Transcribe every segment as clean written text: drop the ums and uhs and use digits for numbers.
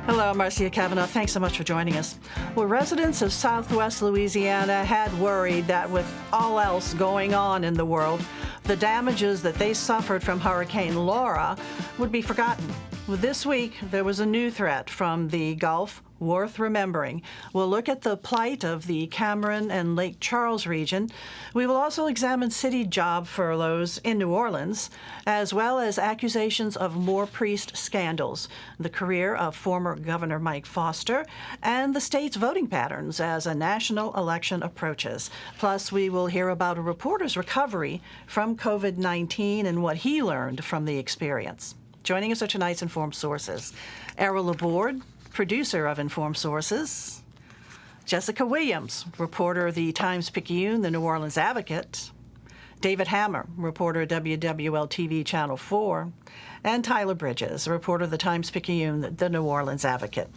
Hello, Marcia Cavanaugh. Thanks so much for joining us. Well, residents of southwest Louisiana had worried that with all else going on in the world, the damages that they suffered from Hurricane Laura would be forgotten. Well, this week, there was a new threat from the Gulf worth remembering. We'll look at the plight of the Cameron and Lake Charles region. We will also examine city job furloughs in New Orleans, as well as accusations of more priest scandals, the career of former Governor Mike Foster, and the state's voting patterns as a national election approaches. Plus, we will hear about a reporter's recovery from COVID-19 and what he learned from the experience. Joining us are tonight's Informed Sources. Errol Laborde, producer of Informed Sources. Jessica Williams, reporter of the Times-Picayune, the New Orleans Advocate. David Hammer, reporter of WWL-TV Channel 4. And Tyler Bridges, reporter of the Times-Picayune, the New Orleans Advocate.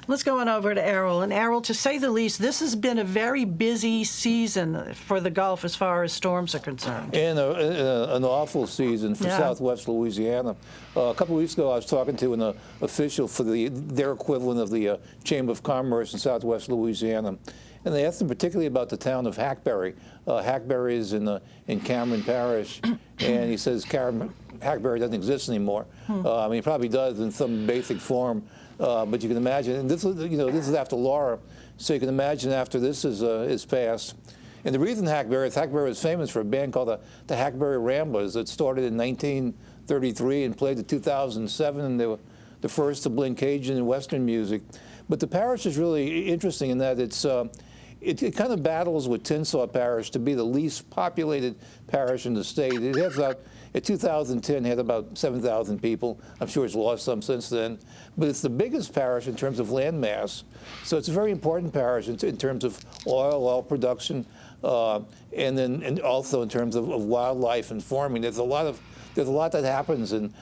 Let's go on over to Errol. And Errol, to say the least, this has been a very busy season for the Gulf as far as storms are concerned. And an awful season for southwest Louisiana. A couple of weeks ago, I was talking to an official for their equivalent of the Chamber of Commerce in southwest Louisiana. And they asked him particularly about the town of Hackberry. Hackberry is in Cameron Parish. And he says Hackberry doesn't exist anymore. I mean, it probably does in some basic form. But you can imagine, and this is after Laura, so you can imagine after this is passed. And the reason Hackberry was famous for a band called the Hackberry Ramblers that started in 1933 and played in 2007, and they were the first to blend Cajun and Western music. But the parish is really interesting in that it kind of battles with Tinsaw Parish to be the least populated parish in the state. It has in 2010, had about 7,000 people. I'm sure it's lost some since then. But it's the biggest parish in terms of land mass. So it's a very important parish in terms of oil production, and also in terms of wildlife and farming. There's a lot that happens in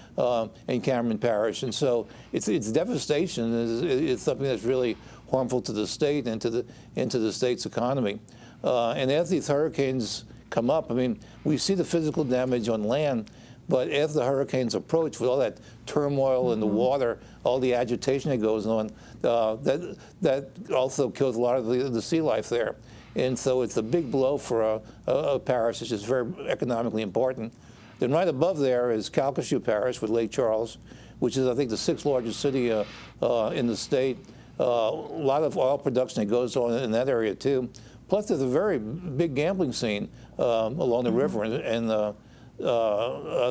Cameron Parish. And so its devastation is something that's really harmful to the state and to the state's economy. And as these hurricanes come up, I mean, we see the physical damage on land, but as the hurricanes approach, with all that turmoil in the water, all the agitation that goes on, that also kills a lot of the sea life there. And so it's a big blow for a parish that's just very economically important. Then right above there is Calcasieu Parish with Lake Charles, which is, I think, the sixth largest city in the state. A lot of oil production that goes on in that area, too. Plus, there's a very big gambling scene along the river and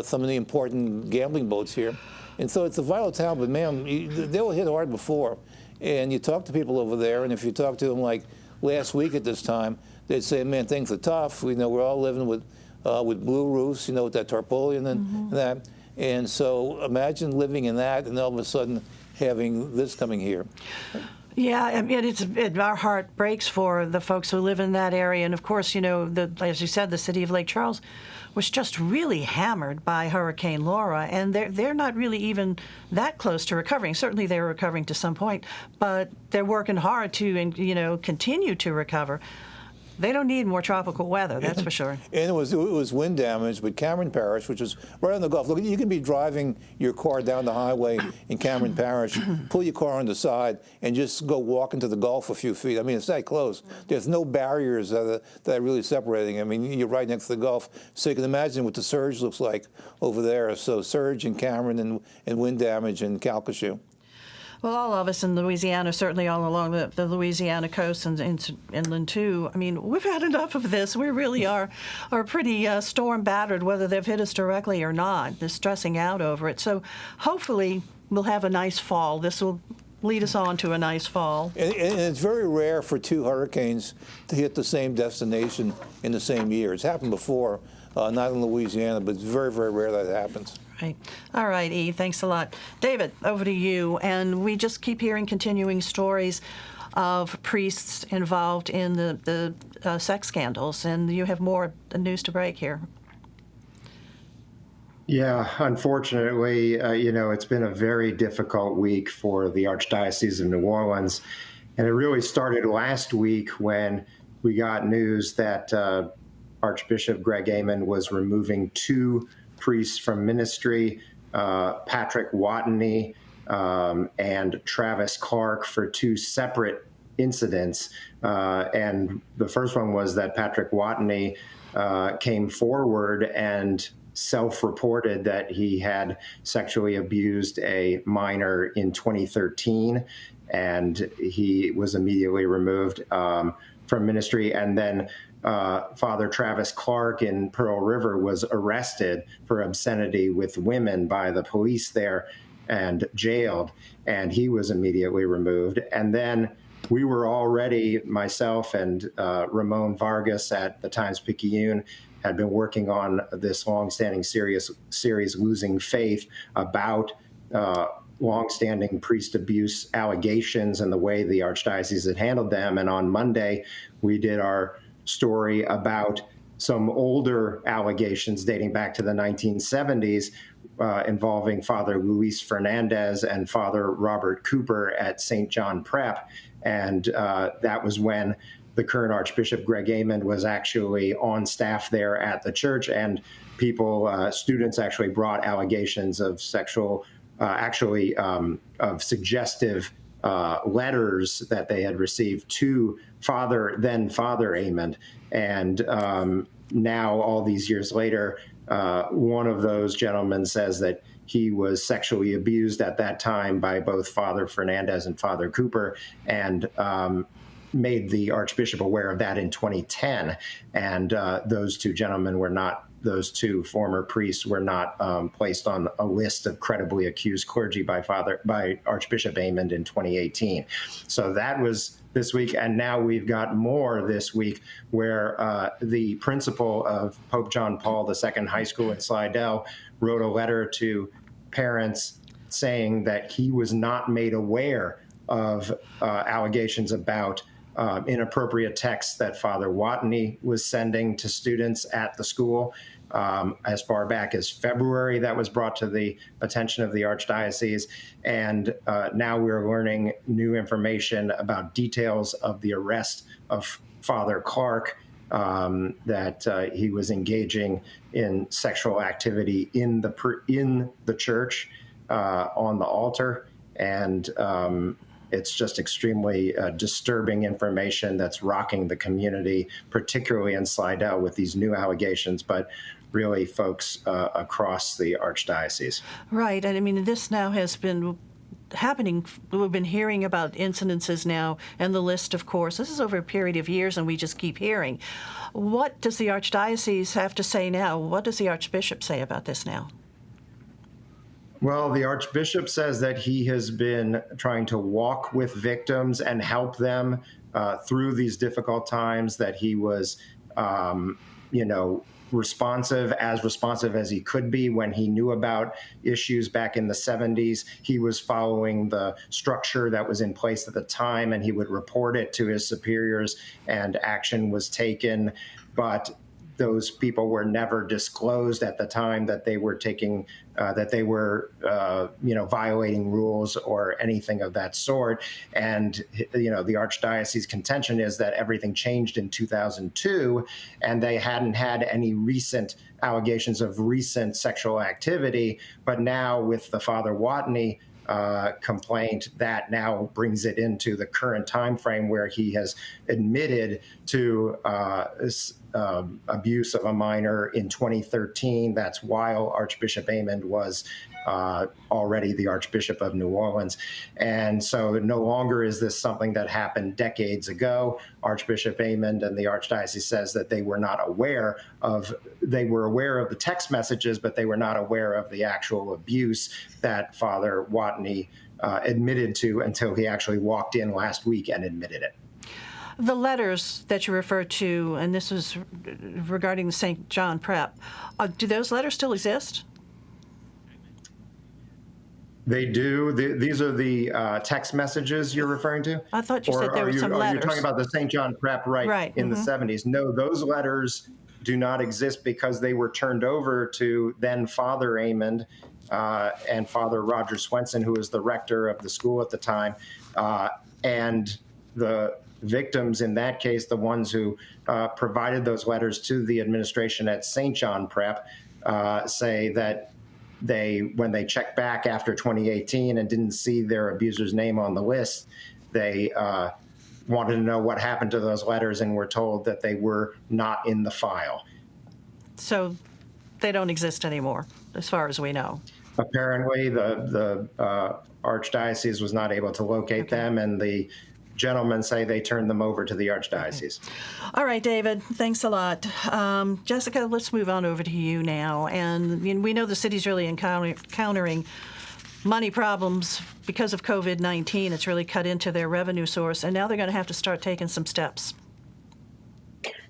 some of the important gambling boats here. And so it's a vital town, but man, they were hit hard before. And you talk to people over there, and if you talk to them like last week at this time, they'd say, man, things are tough. We're all living with blue roofs, with that tarpaulin and that. And so imagine living in that and all of a sudden having this coming here. Yeah, I mean, our heart breaks for the folks who live in that area. And of course, as you said, the city of Lake Charles was just really hammered by Hurricane Laura, and they're not really even that close to recovering. Certainly they're recovering to some point, but they're working hard to, continue to recover. They don't need more tropical weather, that's for sure. And it was wind damage, but Cameron Parish, which is right on the Gulf. Look, you can be driving your car down the highway in Cameron Parish, pull your car on the side, and just go walk into the Gulf a few feet. I mean, it's that close. There's no barriers that are really separating. I mean, you're right next to the Gulf, so you can imagine what the surge looks like over there. So surge in Cameron and wind damage in Calcasieu. Well, all of us in Louisiana, certainly all along the Louisiana coast and inland too, I mean, we've had enough of this. We really are pretty storm battered, whether they've hit us directly or not. They're stressing out over it. So hopefully we'll have a nice fall. This will lead us on to a nice fall. And it's very rare for two hurricanes to hit the same destination in the same year. It's happened before, not in Louisiana, but it's very, very rare that it happens. Right. All right, Eve, thanks a lot. David, over to you. And we just keep hearing continuing stories of priests involved in the sex scandals, and you have more news to break here. Yeah, unfortunately, it's been a very difficult week for the Archdiocese of New Orleans. And it really started last week when we got news that Archbishop Greg Ammon was removing two priests from ministry, Patrick Watney and Travis Clark for two separate incidents. And the first one was that Patrick Watney came forward and self-reported that he had sexually abused a minor in 2013, and he was immediately removed from ministry. And then Father Travis Clark in Pearl River was arrested for obscenity with women by the police there and jailed, and he was immediately removed. And then we were already, myself and Ramon Vargas at the Times-Picayune, had been working on this longstanding series, Losing Faith, about longstanding priest abuse allegations and the way the Archdiocese had handled them. And on Monday, we did our story about some older allegations dating back to the 1970s involving Father Luis Fernandez and Father Robert Cooper at St. John Prep. And that was when the current Archbishop Greg Amond was actually on staff there at the church, and students actually brought allegations of sexual, of suggestive letters that they had received to then Father Amond. And now, all these years later, one of those gentlemen says that he was sexually abused at that time by both Father Fernandez and Father Cooper, and made the Archbishop aware of that in 2010. And those two gentlemen were not, those two former priests were not placed on a list of credibly accused clergy by Archbishop Amond in 2018. So that was this week. And now we've got more this week where the principal of Pope John Paul II High School in Slidell wrote a letter to parents saying that he was not made aware of allegations about inappropriate texts that Father Watney was sending to students at the school. As far back as February, that was brought to the attention of the Archdiocese. And now we're learning new information about details of the arrest of Father Clark, that he was engaging in sexual activity in the church on the altar. And it's just extremely disturbing information that's rocking the community, particularly in Slidell with these new allegations, but really folks across the Archdiocese. Right. And I mean, this now has been happening. We've been hearing about incidences now, and the list, of course, this is over a period of years, and we just keep hearing. What does the Archdiocese have to say now? What does the Archbishop say about this now? Well, the Archbishop says that he has been trying to walk with victims and help them through these difficult times, that he was, responsive as he could be when he knew about issues back in the 70s. He was following the structure that was in place at the time, and he would report it to his superiors, and action was taken. But those people were never disclosed at the time that they were violating rules or anything of that sort. And, the Archdiocese contention is that everything changed in 2002, and they hadn't had any recent allegations of recent sexual activity. But now with the Father Watney complaint, that now brings it into the current time frame where he has admitted to abuse of a minor in 2013. That's while Archbishop Amond was already the Archbishop of New Orleans. And so no longer is this something that happened decades ago. Archbishop Amond and the Archdiocese says that they were aware of the text messages, but they were not aware of the actual abuse that Father Watney admitted to until he actually walked in last week and admitted it. The letters that you referred to, and this was regarding the St. John Prep, do those letters still exist? They do. These are the text messages you're referring to? I thought you said there were some letters. You're talking about the St. John Prep, right. In the 70s. No, those letters do not exist because they were turned over to then Father Amond and Father Roger Swenson, who was the rector of the school at the time. And the victims in that case, the ones who provided those letters to the administration at St. John Prep, say that when they checked back after 2018 and didn't see their abuser's name on the list, they wanted to know what happened to those letters and were told that they were not in the file. So they don't exist anymore, as far as we know. Apparently, the Archdiocese was not able to locate them, and the gentlemen say they turned them over to the Archdiocese. Okay. All right, David, thanks a lot. Jessica, let's move on over to you now. And we know the city's really encountering money problems because of COVID-19. It's really cut into their revenue source, and now they're going to have to start taking some steps.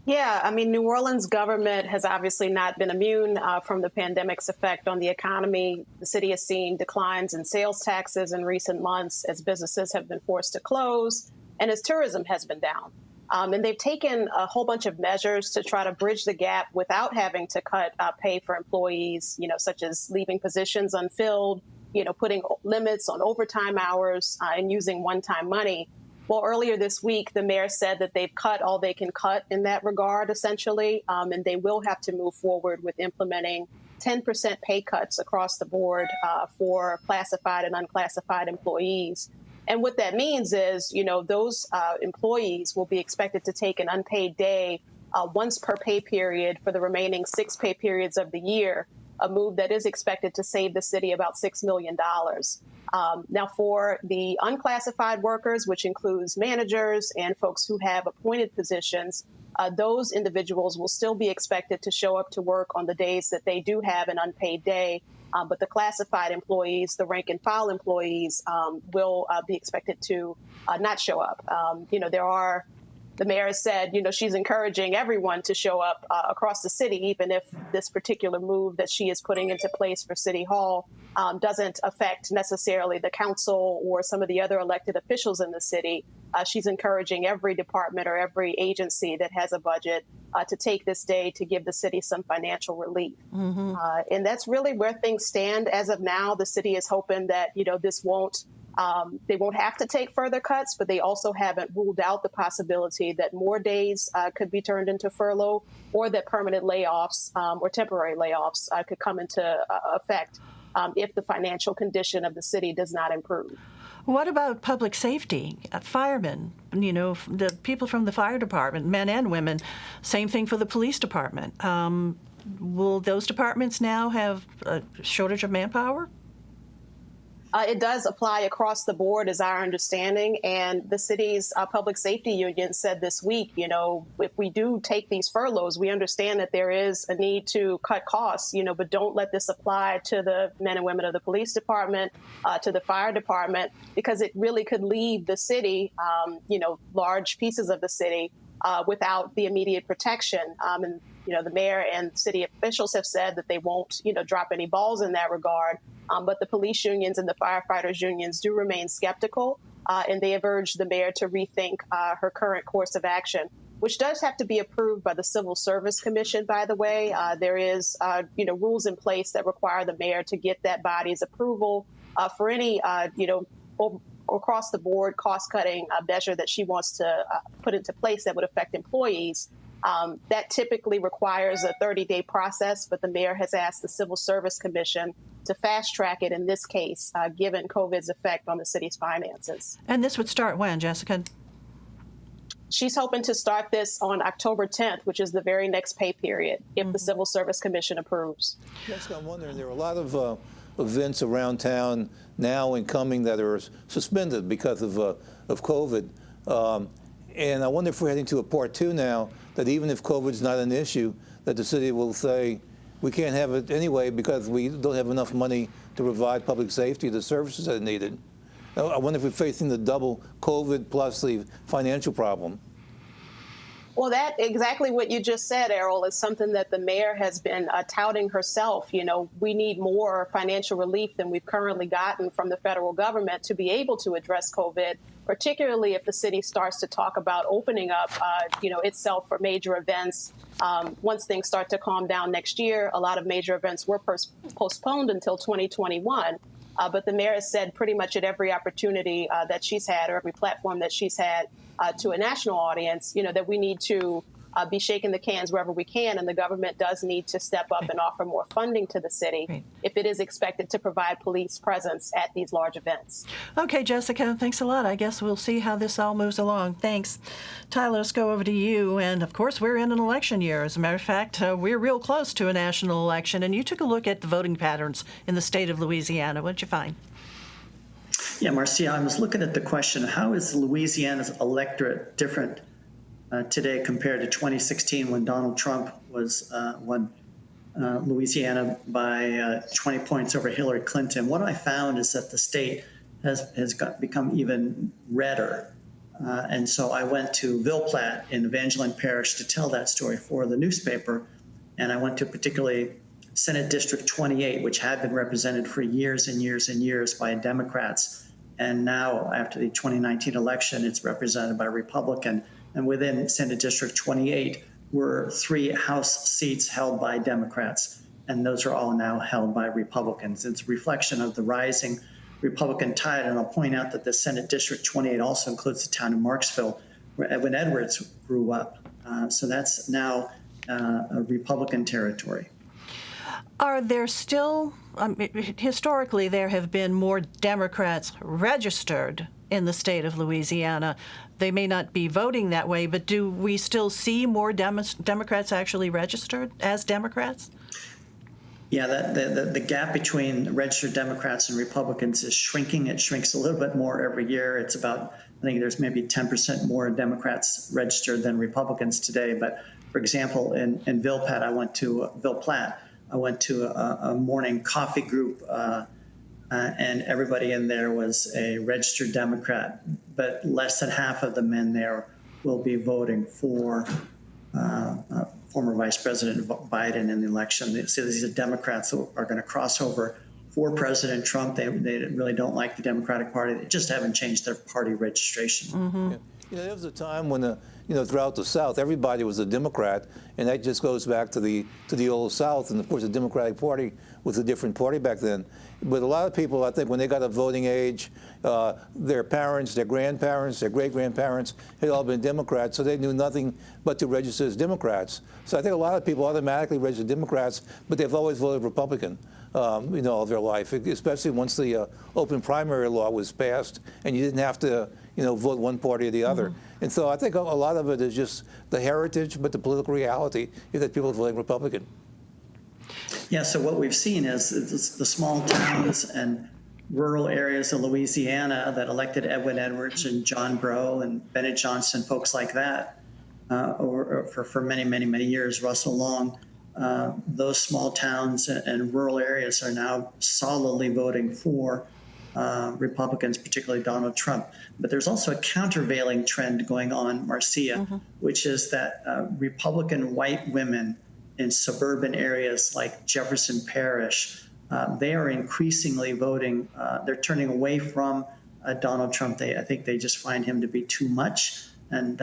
Yeah, I mean, New Orleans government has obviously not been immune from the pandemic's effect on the economy. The city has seen declines in sales taxes in recent months as businesses have been forced to close and as tourism has been down. And they've taken a whole bunch of measures to try to bridge the gap without having to cut pay for employees, such as leaving positions unfilled, putting limits on overtime hours and using one-time money. Well, earlier this week, the mayor said that they've cut all they can cut in that regard, essentially, and they will have to move forward with implementing 10% pay cuts across the board for classified and unclassified employees. And what that means is, those employees will be expected to take an unpaid day once per pay period for the remaining 6 pay periods of the year, a move that is expected to save the city about $6 million. Now, for the unclassified workers, which includes managers and folks who have appointed positions, those individuals will still be expected to show up to work on the days that they do have an unpaid day. But the classified employees, the rank and file employees, will be expected to not show up. The mayor has said, she's encouraging everyone to show up across the city, even if this particular move that she is putting into place for City Hall doesn't affect necessarily the council or some of the other elected officials in the city. She's encouraging every department or every agency that has a budget to take this day to give the city some financial relief. Mm-hmm. And that's really where things stand as of now. The city is hoping that, they won't have to take further cuts, but they also haven't ruled out the possibility that more days could be turned into furlough, or that permanent layoffs or temporary layoffs could come into effect if the financial condition of the city does not improve. What about public safety? Firemen, the people from the fire department, men and women, same thing for the police department. Will those departments now have a shortage of manpower? It does apply across the board, is our understanding. And the city's public safety union said this week, if we do take these furloughs, we understand that there is a need to cut costs, but don't let this apply to the men and women of the police department, to the fire department, because it really could leave the city, large pieces of the city without the immediate protection. And the mayor and city officials have said that they won't, drop any balls in that regard. But the police unions and the firefighters unions do remain skeptical, and they have urged the mayor to rethink her current course of action, which does have to be approved by the Civil Service Commission, by the way. There is, rules in place that require the mayor to get that body's approval for any, across the board cost-cutting measure that she wants to put into place that would affect employees. That typically requires a 30-day process, but the mayor has asked the Civil Service Commission to fast-track it in this case, given COVID's effect on the city's finances. And this would start when, Jessica? She's hoping to start this on October 10th, which is the very next pay period, if the Civil Service Commission approves. Jessica, I'm wondering, there are a lot of events around town now and coming that are suspended because of COVID. And I wonder if we're heading to a part 2 now, that even if COVID's not an issue, that the city will say, we can't have it anyway because we don't have enough money to provide public safety, the services that are needed. I wonder if we're facing the double COVID plus the financial problem. Well, that exactly what you just said, Errol, is something that the mayor has been touting herself. We need more financial relief than we've currently gotten from the federal government to be able to address COVID, particularly if the city starts to talk about opening up, itself for major events. Once things start to calm down next year, a lot of major events were postponed until 2021. But the mayor has said pretty much at every opportunity that she's had, or every platform that she's had to a national audience, that we need to be shaking the cans wherever we can. And the government does need to step up and offer more funding to the city if it is expected to provide police presence at these large events. Okay, Jessica, thanks a lot. I guess we'll see how this all moves along. Thanks. Tyler, let's go over to you. And of course, we're in an election year. As a matter of fact, we're real close to a national election. And you took a look at the voting patterns in the state of Louisiana. What did you find? Yeah, Marcia, I was looking at the question, how is Louisiana's electorate different today compared to 2016 when Donald Trump won Louisiana by 20 points over Hillary Clinton? What I found is that the state has become even redder. And so I went to Ville Platte in Evangeline Parish to tell that story for the newspaper. And I went to particularly Senate District 28, which had been represented for years and years and years by Democrats. And now, after the 2019 election, it's represented by Republican. And within Senate District 28 were 3 House seats held by Democrats. And those are all now held by Republicans. It's a reflection of the rising Republican tide. And I'll point out that the Senate District 28 also includes the town of Marksville, where Edwin Edwards grew up. So that's now a Republican territory. Are there still, historically, there have been more Democrats registered in the state of Louisiana. They may not be voting that way, but do we still see more Democrats actually registered as Democrats? Yeah, the gap between registered Democrats and Republicans is shrinking. It shrinks a little bit more every year. It's about, I think there's maybe 10% more Democrats registered than Republicans today. But for example, in Ville Platte, I went to a morning coffee group, and everybody in there was a registered Democrat, but less than half of the men there will be voting for former Vice President Biden in the election. So these are Democrats that are going to cross over for President Trump. They really don't like the Democratic Party. They just haven't changed their party registration. Mm-hmm. Yeah, there was a time when, throughout the South, everybody was a Democrat, and that just goes back to the old South. And of course, the Democratic Party was a different party back then. But a lot of people, I think, when they got of voting age, their parents, their grandparents, their great-grandparents had all been Democrats, so they knew nothing but to register as Democrats. So I think a lot of people automatically register Democrats, but they've always voted Republican, all their life, especially once the open primary law was passed, and you didn't have to, vote one party or the other. Mm-hmm. And so I think a lot of it is just the heritage, but the political reality is that people are voting Republican. Yeah, so what we've seen is the small towns and rural areas of Louisiana that elected Edwin Edwards and John Breaux and Bennett Johnson, folks like that, for many, many, many years, Russell Long, those small towns and rural areas are now solidly voting for Republicans, particularly Donald Trump. But there's also a countervailing trend going on, Marcia, which is that Republican white women in suburban areas like Jefferson Parish, they are increasingly voting. They're turning away from Donald Trump. I think they just find him to be too much. And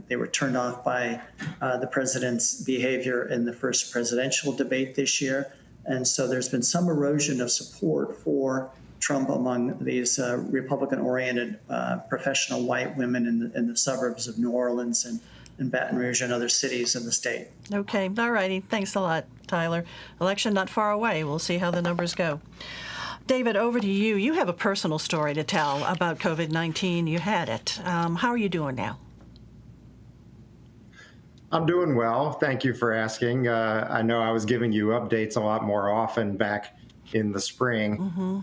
they were turned off by the president's behavior in the first presidential debate this year. And so there's been some erosion of support for Trump among these Republican-oriented professional white women in the suburbs of New Orleans and Baton Rouge and other cities in the state. Okay. All righty. Thanks a lot, Tyler. Election not far away. We'll see how the numbers go. David, over to you. You have a personal story to tell about COVID-19. You had it. How are you doing now? I'm doing well. Thank you for asking. I know I was giving you updates a lot more often back in the spring.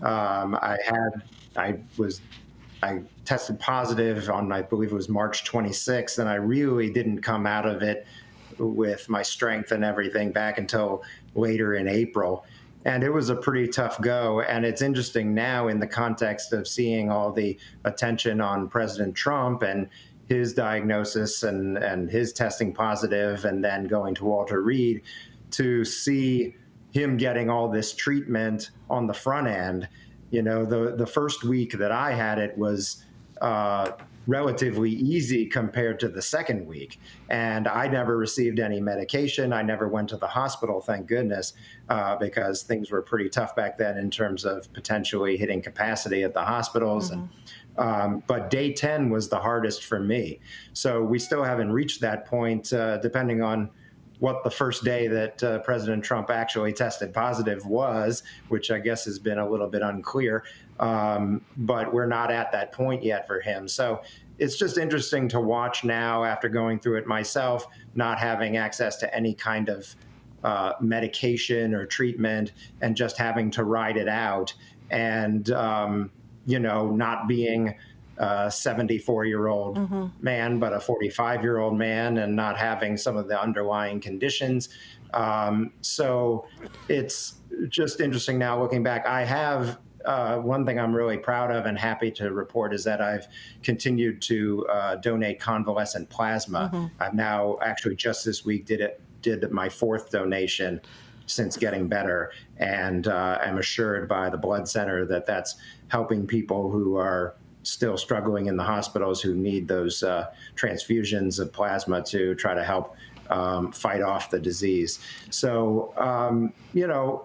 I tested positive on, I believe it was March 26th, and I really didn't come out of it with my strength and everything back until later in April. And it was a pretty tough go. And it's interesting now in the context of seeing all the attention on President Trump and his diagnosis and his testing positive and then going to Walter Reed to see him getting all this treatment on the front end. The first week that I had it was relatively easy compared to the second week. And I never received any medication. I never went to the hospital, thank goodness, because things were pretty tough back then in terms of potentially hitting capacity at the hospitals. And But day 10 was the hardest for me. So we still haven't reached that point, depending on what the first day that President Trump actually tested positive was, which I guess has been a little bit unclear. But we're not at that point yet for him. So it's just interesting to watch now, after going through it myself, not having access to any kind of medication or treatment, and just having to ride it out. And, not being a 74-year-old man, but a 45-year-old man, and not having some of the underlying conditions. So it's just interesting now looking back. I have one thing I'm really proud of and happy to report is that I've continued to donate convalescent plasma. I've now actually just this week did my 4th donation since getting better, and I'm assured by the blood center that that's helping people who are still struggling in the hospitals, who need those transfusions of plasma to try to help fight off the disease. So,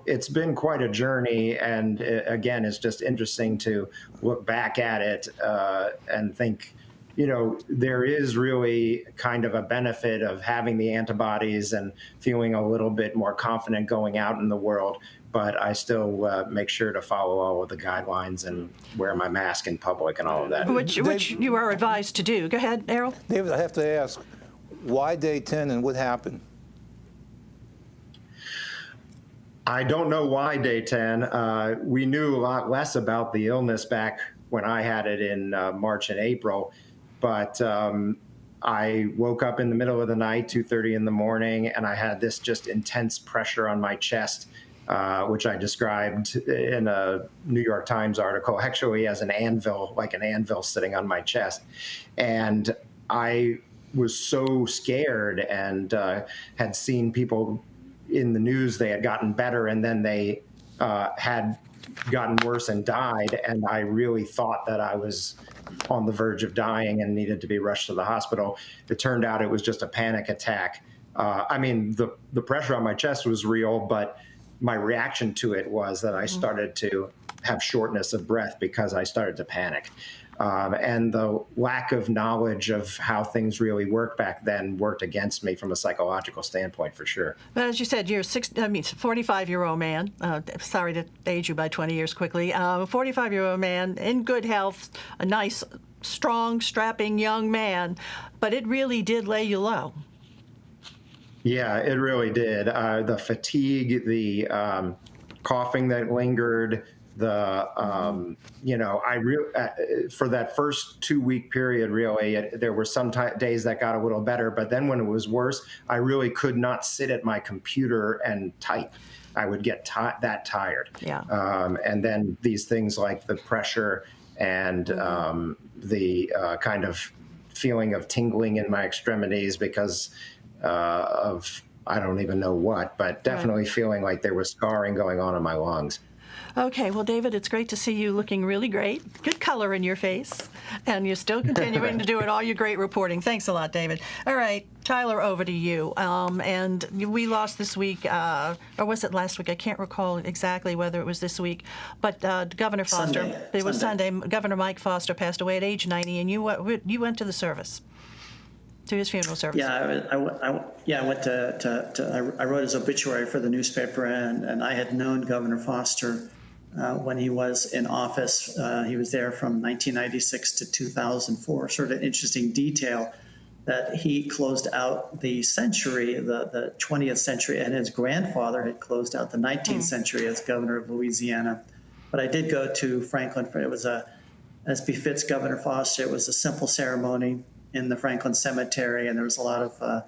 it's been quite a journey. And again, it's just interesting to look back at it and think, there is really kind of a benefit of having the antibodies and feeling a little bit more confident going out in the world. But I still make sure to follow all of the guidelines and wear my mask in public and all of that. Which you are advised to do. Go ahead, Errol. David, I have to ask, why day 10 and what happened? I don't know why day 10. We knew a lot less about the illness back when I had it in March and April. But I woke up in the middle of the night, 2:30 in the morning, and I had this just intense pressure on my chest, which I described in a New York Times article, actually as an anvil, like an anvil sitting on my chest. And I was so scared, and had seen people in the news, they had gotten better, and then they had gotten worse and died. And I really thought that I was on the verge of dying and needed to be rushed to the hospital. It turned out it was just a panic attack. The pressure on my chest was real, but my reaction to it was that I started to have shortness of breath because I started to panic. And the lack of knowledge of how things really work back then worked against me from a psychological standpoint, for sure. But as you said, you're 45-year-old man. Sorry to age you by 20 years quickly. 45-year-old man in good health, a nice, strong, strapping young man. But it really did lay you low. Yeah, it really did. The fatigue, the coughing that lingered, for that first 2-week period, really, there were some days that got a little better, but then when it was worse, I really could not sit at my computer and type. I would get that tired. Yeah. And then these things like the pressure and the kind of feeling of tingling in my extremities because of I don't even know what, but definitely feeling like there was scarring going on in my lungs. Okay, well, David, it's great to see you looking really great. Good color in your face. And you're still continuing to do it, all your great reporting. Thanks a lot, David. All right, Tyler, over to you. And we lost this week, or was it last week? I can't recall exactly whether it was this week. But Governor Foster, it was Sunday. Governor Mike Foster passed away at age 90, and you went to the service. To his funeral service. Yeah, I went I wrote his obituary for the newspaper, and I had known Governor Foster when he was in office. He was there from 1996 to 2004. Sort of interesting detail that he closed out the century, the 20th century, and his grandfather had closed out the 19th century as governor of Louisiana. But I did go to Franklin. It was as befits Governor Foster, it was a simple ceremony in the Franklin Cemetery, and there was a lot of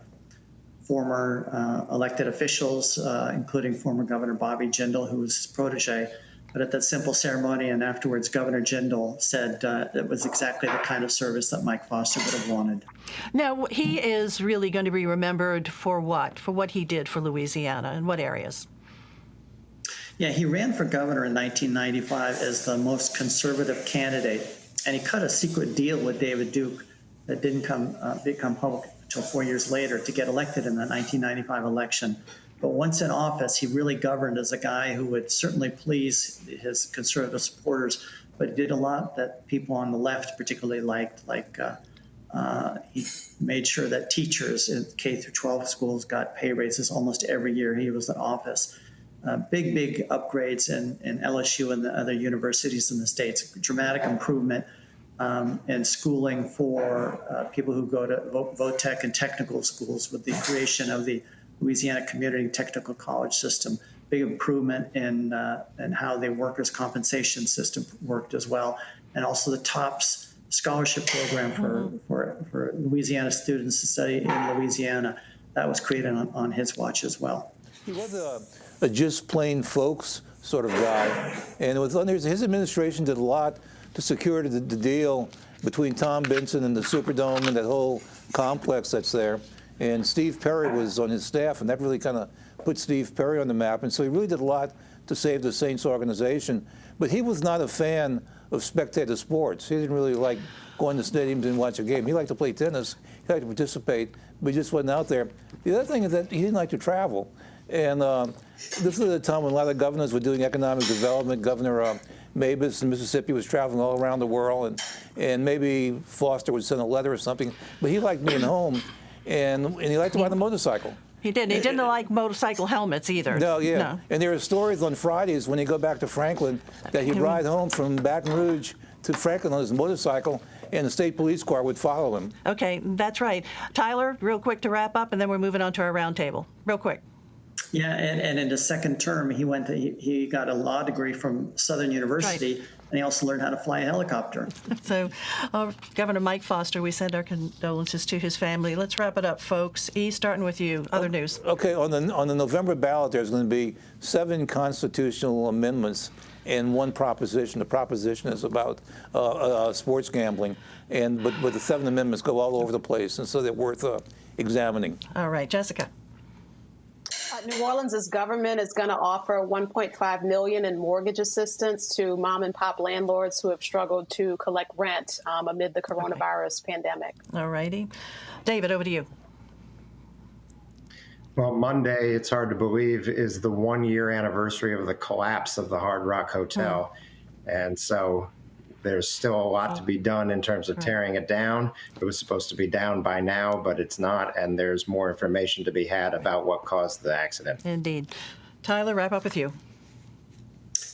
former elected officials, including former Governor Bobby Jindal, who was his protege. But at that simple ceremony and afterwards, Governor Jindal said it was exactly the kind of service that Mike Foster would have wanted. Now, he is really going to be remembered for what? For what he did for Louisiana, in what areas? Yeah, he ran for governor in 1995 as the most conservative candidate, and he cut a secret deal with David Duke that didn't become public until 4 years later to get elected in the 1995 election. But once in office, he really governed as a guy who would certainly please his conservative supporters, but he did a lot that people on the left particularly liked, like he made sure that teachers in K through 12 schools got pay raises almost every year he was in office. Big upgrades in LSU and the other universities in the states, dramatic improvement in schooling for people who go to VOTEC and technical schools with the creation of the Louisiana Community Technical College System. Big improvement in how the workers' compensation system worked as well, and also the TOPS scholarship program for Louisiana students to study in Louisiana. That was created on his watch as well. He was a just plain folks sort of guy, and his administration did a lot to secure the deal between Tom Benson and the Superdome and that whole complex that's there. And Steve Perry was on his staff, and that really kind of put Steve Perry on the map. And so he really did a lot to save the Saints organization. But he was not a fan of spectator sports. He didn't really like going to stadiums and watch a game. He liked to play tennis. He liked to participate, but he just wasn't out there. The other thing is that he didn't like to travel. And this was a time when a lot of governors were doing economic development. Governor Mabus in Mississippi was traveling all around the world, and maybe Foster would send a letter or something. But he liked being home, and he liked to ride a motorcycle. He didn't. He didn't like motorcycle helmets either. No, yeah. No. And there are stories on Fridays when he'd go back to Franklin that he'd ride home from Baton Rouge to Franklin on his motorcycle, and the state police car would follow him. Okay, that's right. Tyler, real quick to wrap up, and then we're moving on to our roundtable. Real quick. Yeah, and in his second term, he got a law degree from Southern University, Right. and he also learned how to fly a helicopter. So, Governor Mike Foster, we send our condolences to his family. Let's wrap it up, folks. E, starting with you. Other news. Okay, on the November ballot, there's going to be 7 constitutional amendments and 1 proposition. The proposition is about sports gambling, but the 7 amendments go all over the place, and so they're worth examining. All right, Jessica. New Orleans' government is going to offer $1.5 million in mortgage assistance to mom and pop landlords who have struggled to collect rent amid the coronavirus pandemic. All righty. David, over to you. Well, Monday, it's hard to believe, is the 1-year anniversary of the collapse of the Hard Rock Hotel. And so there's still a lot to be done in terms of tearing it down. It was supposed to be down by now, but it's not. And there's more information to be had about what caused the accident. Indeed. Tyler, wrap up with you.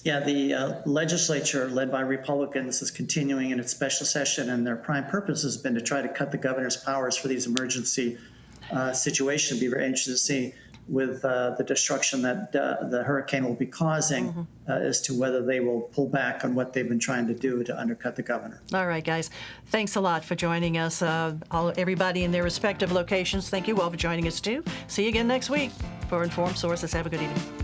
Yeah, the legislature, led by Republicans, is continuing in its special session, and their prime purpose has been to try to cut the governor's powers for these emergency situations. Be very interested to see with the destruction that the hurricane will be causing as to whether they will pull back on what they've been trying to do to undercut the governor. All right, guys. Thanks a lot for joining us. Everybody in their respective locations, thank you all for joining us, too. See you again next week for Informed Sources. Have a good evening.